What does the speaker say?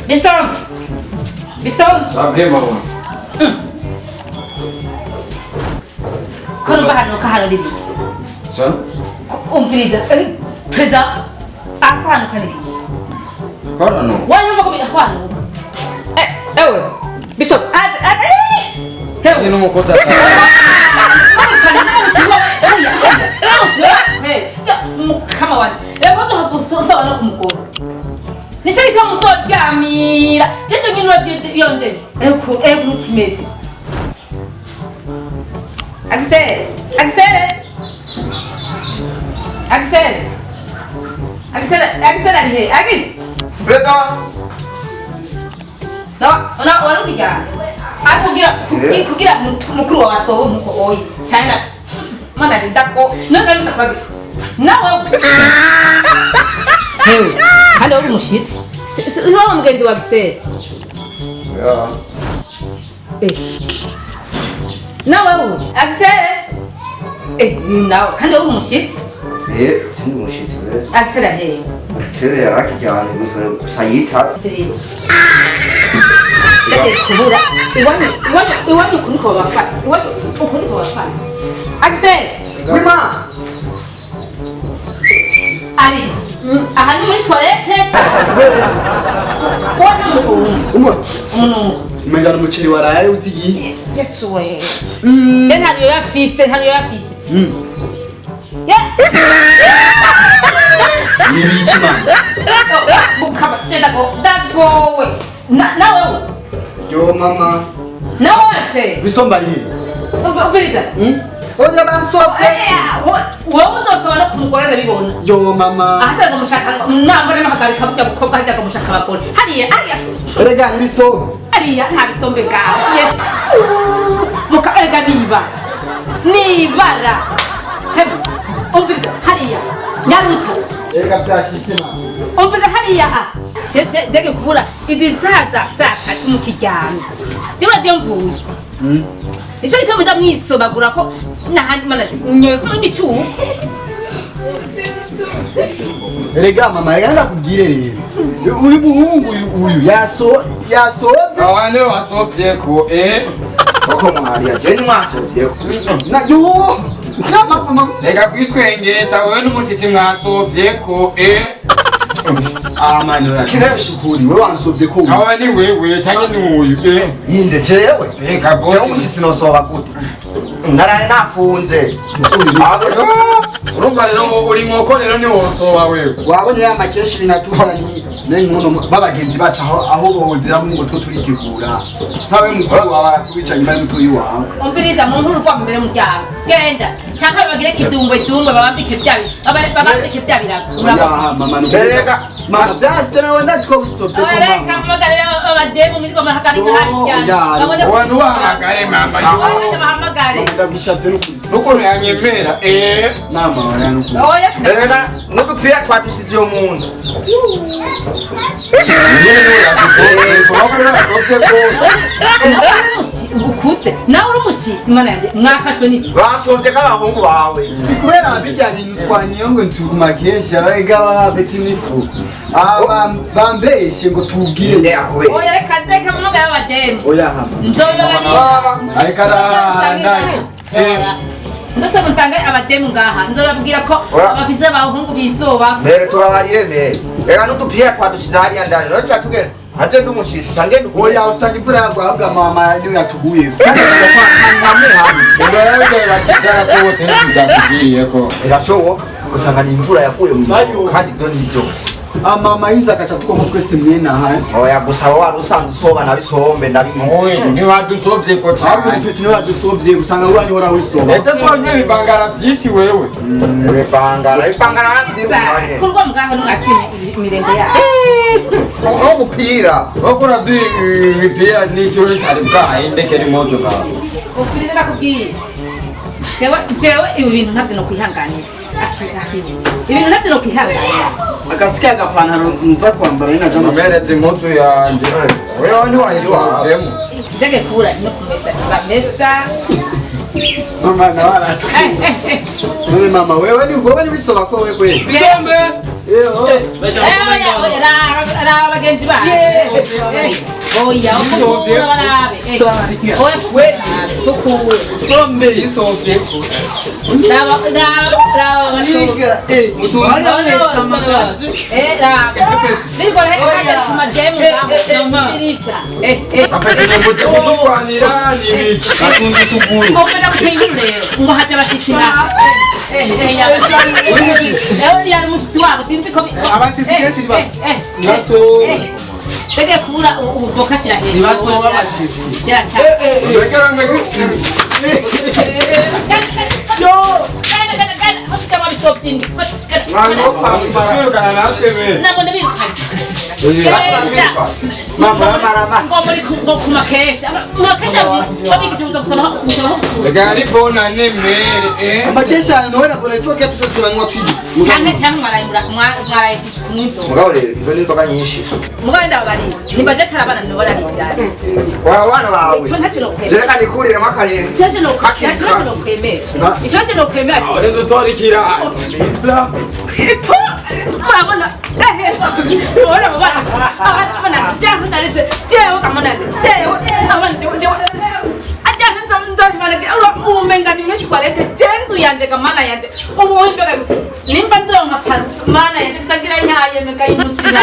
BISOMBE! BISOMBE! Sabwe mama. Kono bahano kahano libiki. Sa? Umfirida. Peza. Akwano kanibiki. Korano. Wanyuma kubi akwano. Ewe. BISOMBE. Hewe no mukota sa. Kama wani. Watu hapo sawa na kumukona. Nichayita mutoryamira jeje nyinwa yonje eku kimeze Excelle ari he agis Beta. no warukija kugira mukuru wa wasobo muko oyi China mana ndako nanga ndakwaga nawe Hewe, hano uri umushitsi. Niwo mugenzi wa Excelle. Ya. Nawe uri Excelle. Nawe kandi uri umushitsi. Sindi umushitsi we. Excelle he. Excelle yarakijyana gusa yitatse. Kubura. Iwanyu kuniko bafata. Iwanyu kuniko bafata. Excelle. Mama. Ari. Aha ni muri toilette cyane. Wona umuntu. Mengana umuceri waraye uzigi. Yesu we. Hariyo yafise. Nibiki man. Bukaba tenda go dagowe. Nawe. Yo mama. Nawe se. BISOMBE ari. Ubiriza. Oya bansopye. Wowe uzosaba kumugorera bibona. Yo mama. Ahasa ngo mushaka nambara n'amahagarika bujya gukobwa hajya kumushaka abagore. Hariya. Erega BISOMBE. Hariya nta BISOMBE gawe. Yes. Mukaega nibara. Hem. Ubiriza hariya. Nyaruta. Erega byashite man. Ubiriza hariya. Dege kuvura idizaza saka tumukiryana. Dibaje mvuye. Ico ite muda mwisobagura ko nahandi manaje nyoye ko ndicu. Erega mama erega ndakubwire rero. Uyu muhungu uyu yasovye. Awane wasovye ko Koko mwariya je mwasovye ko. Na yo. Mama. Reka kwitwengereza wewe n'umushitsi mwasovye ko mani oya kirashukuri wewe wansovye ko uyu. Awa ni wewe tange n'uyu Yinde jewe. Reka boss. Jewe umushitsi nosoba gute. Naraye nafunze. Urumva rero uri nkoko rero ni wosoba wewe. Wabonye ya makeshi binatuzani n'inkono babagenzi bacu aho bozira mu ngo turikigura. Ntawe mukuru wawe arakubicanye bari mutoyi wawe. Umviriza mu nkuru kwa mbere mu byaro. Genda. Cyangwa bagire kidumbwe babambike byabi. Babambike byabiraga. Uraha mama no. Erega mama byasite nawe ndaziko wisovye ko mama. Erega magare abademu muri kwa mahagarika hajya. Babone wantu wahamagare mama. Bahamagare. Ndabishatse n'ukuri. Nuko yanyemera mama wana n'ukuri. Oya. Erega n'udupira twadusize yo mu nzu. Ukuze nawe uri umushitsi mana yanjye mwafashwe ni basovye k'abahungu bawe sikubera bijya bintu twaniyo ngo tukumakesha abega beti nifu bambeshe ngo tubwire ne akube oya reka munoga y'abademu oya hama nzoba bari ariko arandaki ndose gusanga abademu ngaha nzobabwira ko abafise abahungu bisoba mbere tubabarire mbere reka n'udupira twadushize hariya ndani rero cyatugenda Aje ndumushitsi cange nduko. Oya usanga imvura yagwahabwa mama niyo yatuguye. Hamwe hamwe. Ndabona bakigara ko wote ntibyakugiriye ko. Irashoboka usanga ni imvura yakuye mu kandi byo nivyo. Mama yinza akaca tuko twese mwena hano. Oya gusaba wari usanzwe usoba nabisombe ndabizi. Oya ni wadusovye ko cyane. Ahubwo ni wadusovye usanga wani hora wisoba. Ete swanye bibangara byisi wewe. Bibangara handi umanye. Kurwa mugaho n'akine imirenge ya. umupira bakora imipira n'icyo cyari bwaye ndekera imoto nawe ukiri nakubwiye jewe ibi bintu ntabyo no kwihanganira ibintu ntabyo no kwihanganira akasika agapantaro nza kwambara ni naje ameretse imoto yanje wewe ni wayisohozemo ndege kura no kumesa mama na wala none mama wewe ni bisobako wewe kweli BISOMBE ra bagenzi ba oya ukubura barabe oya tukuru BISOMBE yisovye Raba apetse mute kutwanira n'ibiki atunze suguru abashitsi kenshi baso Tege kura ububoka shira hejuru. Nibasoba abashitsi. rekera ngeke Yo! Kana hotuka mabisoptingi. mwango famara kana natwe be Nabone birukanye. mama Ngomuri kumakesha. Kumakesha babigisha gusoma gari bona nemere amakesha none bora ifoke tutuzanywa twidi cyane mwaraye kumwizo. mugabo rero izo ni inzoga nyinshi Mugabo ndabari. Ni budget arabana no barabijyana. wa wana bawe Cyo ntacyo nokwemera. jereka nikurire makarenge Cyo nokwemera. Icyo nokwemera. ahore dutorikira nisa Urabona urabona abana jaho ndarize jewe kamanade jewe abana jewe ajaho nzamuzabana umenga ni muri toilette jenzu yanje kamana yanje ubu imbega nimba ndonka paru mana yanje sagira nyaye mega yinutira